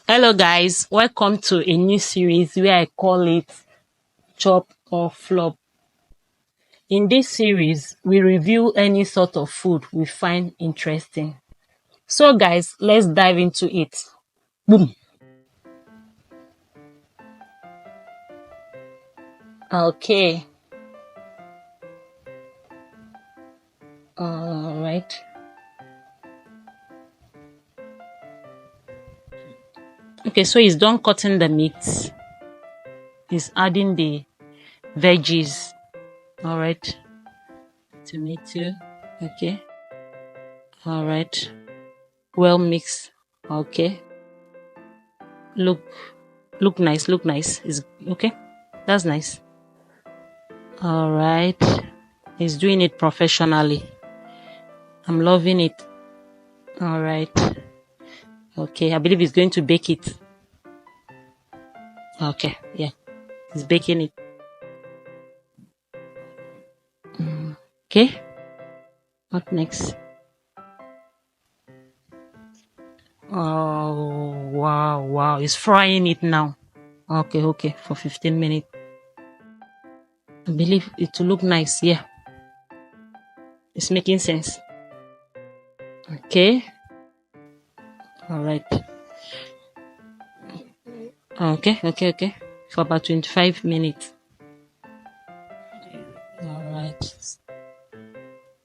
Hello guys, welcome to a new series where I call it Chop or Flop. In this series, we review any sort of food we find interesting. So guys, let's dive into it. Boom. Okay. All right. Okay, so he's done cutting the meat. He's adding the veggies. All right. Tomato. Okay. All right. Well mixed. Okay. Look nice, look nice. Is okay. That's nice. All right. He's doing it professionally. I'm loving it. All right. Okay. I believe he's going to bake it. Okay. Yeah. He's baking it. Okay. What next? Oh, wow. Wow. He's frying it now. Okay. Okay. For 15 minutes. I believe it will look nice. Yeah. It's making sense. Okay. All right. Okay. Okay. Okay. For about 25 minutes. All right.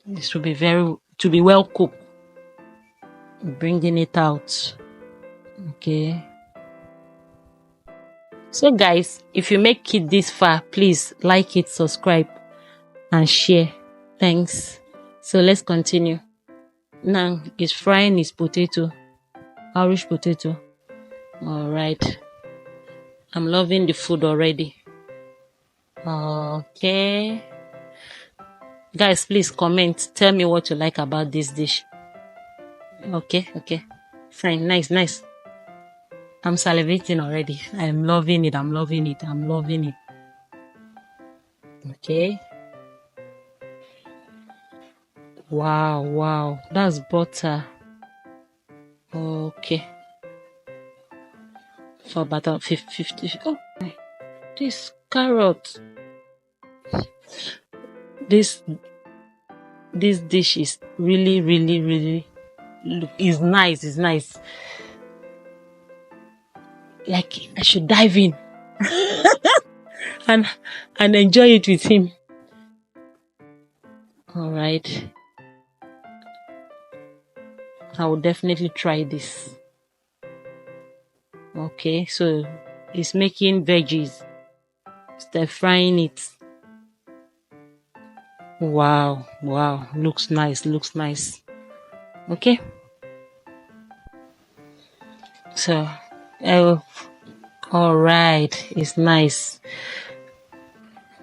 This will be to be well cooked. Bringing it out. Okay. So guys, if you make it this far, please like it, subscribe, and share. Thanks. So let's continue. Now he's frying his potato, Irish potato. All right. I'm loving the food already. Okay. Guys, please comment. Tell me what you like about this dish. Okay. Okay. Fine. Nice. Nice. I'm salivating already. I'm loving it. I'm loving it. I'm loving it. Okay. Wow. Wow. That's butter. Okay. For about 50. Oh, this carrot. This dish is really is nice. It's nice. Like I should dive in and enjoy it with him. All right. I will definitely try this. Okay, so it's making veggies, stir frying it. Wow, wow, looks nice, looks nice. Okay, so all right, it's nice.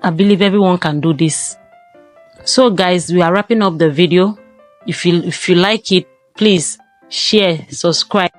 I believe everyone can do this. So guys, we are wrapping up the video. If you like it, please share, subscribe.